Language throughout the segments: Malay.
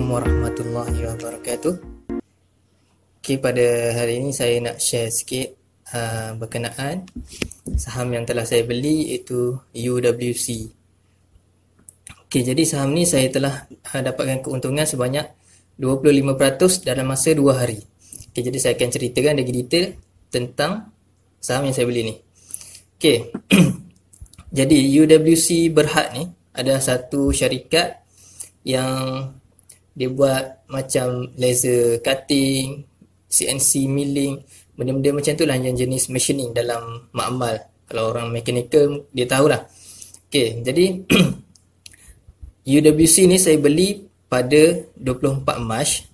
Warahmatullahi Wabarakatuh. Pada hari ini saya nak share sikit berkenaan saham yang telah saya beli, iaitu UWC. Jadi saham ni saya telah dapatkan keuntungan sebanyak 25% dalam masa 2 hari. Jadi saya akan ceritakan lagi detail tentang saham yang saya beli ni. Jadi UWC Berhad ni adalah satu syarikat yang dia buat macam laser cutting, CNC milling, benda-benda macam tu lah, yang jenis machining dalam makmal. Kalau orang mechanical dia tahulah. Jadi UWC ni saya beli pada 24 Mac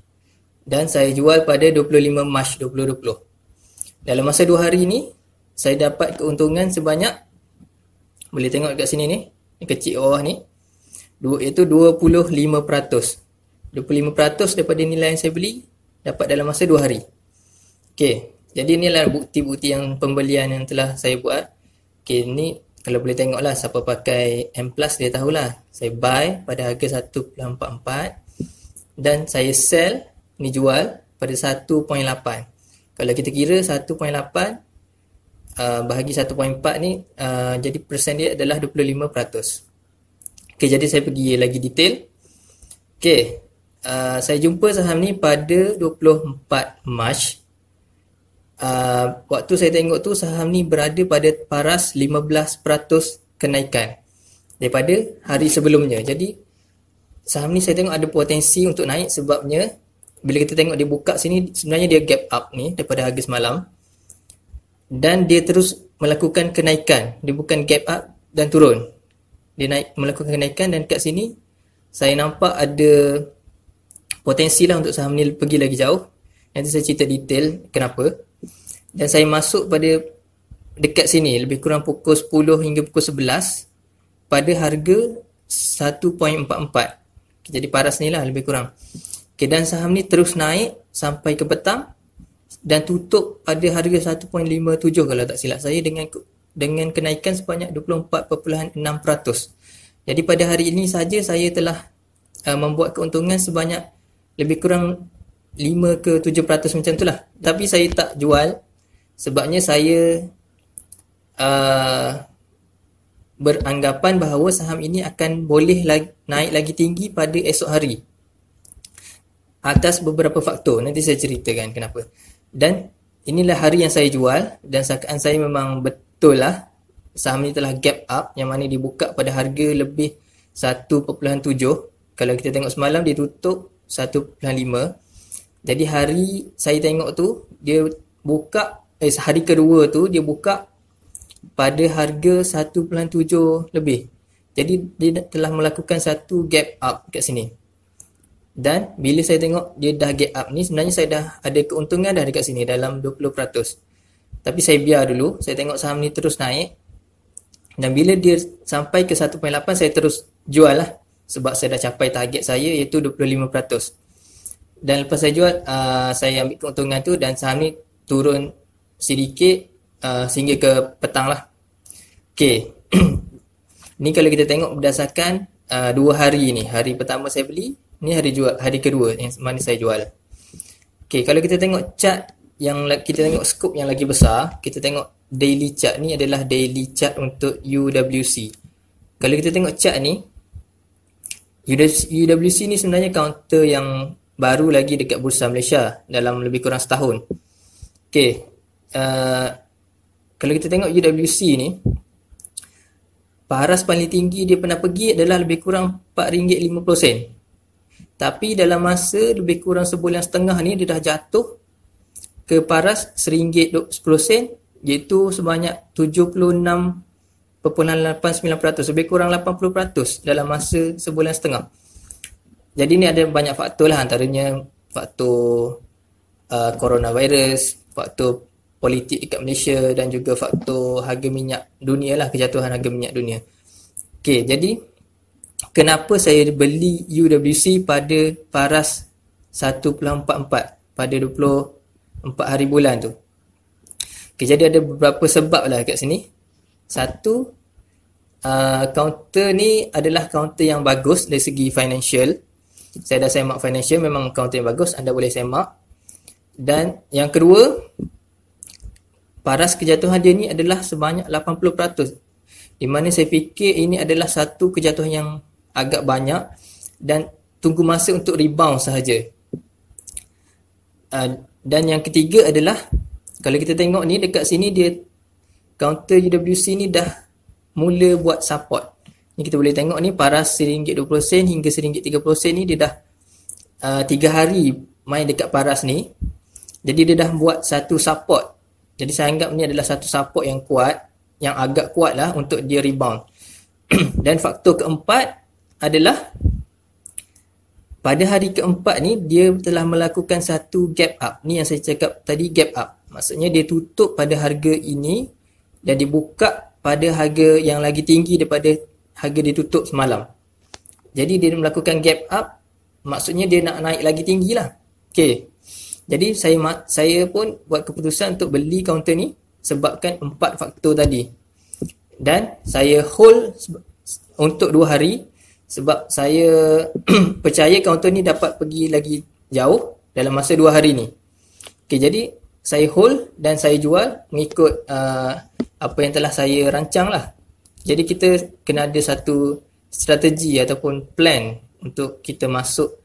dan saya jual pada 25 Mac 2020. Dalam masa 2 hari ni saya dapat keuntungan sebanyak, boleh tengok kat sini ni, kecil bawah ni, iaitu 25%. 25% daripada nilai yang saya beli dapat dalam masa 2 hari. Jadi inilah bukti-bukti yang pembelian yang telah saya buat. Ni kalau boleh tengok lah, siapa pakai M+ dia tahulah. Saya buy pada harga 1.44 dan saya sell, ni jual pada 1.8. Kalau kita kira 1.8 bahagi 1.4 ni, jadi persen dia adalah 25%. Jadi saya pergi lagi detail. Saya jumpa saham ni pada 24 Mac. Waktu saya tengok tu saham ni berada pada paras 15% kenaikan daripada hari sebelumnya. Jadi saham ni saya tengok ada potensi untuk naik, sebabnya bila kita tengok dia buka sini, sebenarnya dia gap up ni daripada harga semalam dan dia terus melakukan kenaikan. Dia bukan gap up dan turun, dia naik, melakukan kenaikan, dan kat sini saya nampak ada potensi lah untuk saham ni pergi lagi jauh. Nanti saya cerita detail kenapa. Dan saya masuk pada dekat sini lebih kurang pukul 10 hingga pukul 11 pada harga 1.44. Jadi paras ni lah lebih kurang. Dan saham ni terus naik sampai ke petang dan tutup pada harga 1.57 kalau tak silap saya, dengan kenaikan sebanyak 24.6%. Jadi pada hari ini saja saya telah membuat keuntungan sebanyak lebih kurang 5 ke 7% macam tu lah. Tapi saya tak jual sebabnya saya beranggapan bahawa saham ini akan boleh naik lagi tinggi pada esok hari atas beberapa faktor. Nanti saya ceritakan kenapa. Dan inilah hari yang saya jual, dan sangkaan saya memang betul lah, saham ni telah gap up, yang mana dibuka pada harga lebih 1.7. Kalau kita tengok semalam dia tutup 1.5. Jadi hari saya tengok tu dia buka, hari kedua tu dia buka pada harga 1.7 lebih. Jadi dia telah melakukan satu gap up kat sini. Dan bila saya tengok dia dah gap up ni, sebenarnya saya dah ada keuntungan dah dekat sini dalam 20%. Tapi saya biar dulu, saya tengok saham ni terus naik. Dan bila dia sampai ke 1.8 saya terus jual lah, sebab saya dah capai target saya iaitu 25%. Dan lepas saya jual, saya ambil keuntungan tu dan saham ni turun sedikit sehingga ke petang lah. Ni kalau kita tengok berdasarkan 2 hari ni. Hari pertama saya beli, ni hari kedua yang mana saya jual. Kalau kita tengok chart, yang kita tengok scope yang lagi besar, kita tengok daily chart. Ni adalah daily chart untuk UWC. Kalau kita tengok chart ni, UWC ni sebenarnya counter yang baru lagi dekat Bursa Malaysia dalam lebih kurang setahun. Kalau kita tengok UWC ni, paras paling tinggi dia pernah pergi adalah lebih kurang RM4.50. Tapi dalam masa lebih kurang sebulan setengah ni dia dah jatuh ke paras RM1.10, iaitu sebanyak 76.89%, lebih kurang 80% dalam masa sebulan setengah. Jadi ni ada banyak faktor lah, antaranya faktor coronavirus, faktor politik dekat Malaysia, dan juga faktor harga minyak dunia lah, kejatuhan harga minyak dunia. Jadi kenapa saya beli UWC pada paras 1.44 pada 24 hari bulan tu? Jadi ada beberapa sebab lah kat sini. Satu, counter ni adalah counter yang bagus dari segi financial. Saya dah semak financial, memang akaunten yang bagus, anda boleh semak. Dan yang kedua, paras kejatuhan dia ni adalah sebanyak 80%. Di mana saya fikir ini adalah satu kejatuhan yang agak banyak dan tunggu masa untuk rebound sahaja. Dan yang ketiga adalah, kalau kita tengok ni dekat sini, dia counter UWC ni dah mula buat support. Ni kita boleh tengok ni paras RM1.20 hingga RM1.30 ni dia dah 3 hari main dekat paras ni. Jadi dia dah buat satu support. Jadi saya anggap ni adalah satu support yang kuat, yang agak kuat lah untuk dia rebound. Dan faktor keempat adalah pada hari keempat ni dia telah melakukan satu gap up. Ni yang saya cakap tadi, gap up. Maksudnya dia tutup pada harga ini dan dibuka pada harga yang lagi tinggi daripada harga dia tutup semalam. Jadi dia melakukan gap up, maksudnya dia nak naik lagi tinggi lah. Okay. Jadi saya pun buat keputusan untuk beli counter ni sebabkan 4 faktor tadi. Dan saya hold untuk 2 hari sebab saya percaya counter ni dapat pergi lagi jauh dalam masa 2 hari ni. Okay, jadi saya hold dan saya jual mengikut apa yang telah saya rancang lah. Jadi kita kena ada satu strategi ataupun plan untuk kita masuk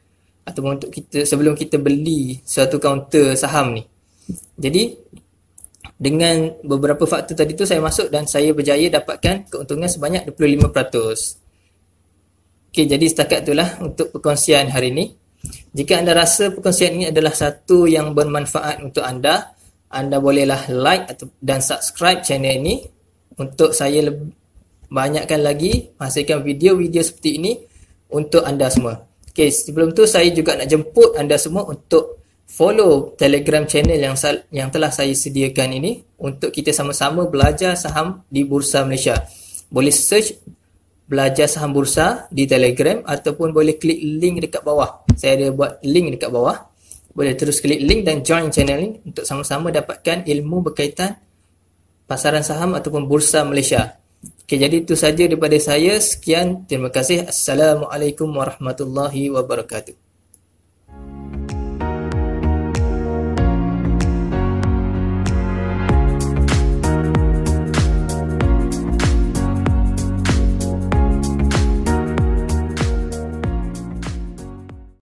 ataupun untuk kita sebelum kita beli suatu counter saham ni. Jadi dengan beberapa faktor tadi tu saya masuk dan saya berjaya dapatkan keuntungan sebanyak 25%. Okey, jadi setakat itulah untuk perkongsian hari ini. Jika anda rasa perkongsian ini adalah satu yang bermanfaat untuk anda, anda bolehlah like dan subscribe channel ini untuk saya banyakkan lagi menghasilkan video-video seperti ini untuk anda semua. Okay, sebelum tu saya juga nak jemput anda semua untuk follow Telegram channel yang telah saya sediakan ini untuk kita sama-sama belajar saham di Bursa Malaysia. Boleh search belajar saham bursa di Telegram ataupun boleh klik link dekat bawah. Saya ada buat link dekat bawah. Boleh terus klik link dan join channel ini untuk sama-sama dapatkan ilmu berkaitan pasaran saham ataupun Bursa Malaysia. Okay, jadi itu saja daripada saya. Sekian, terima kasih. Assalamualaikum warahmatullahi wabarakatuh.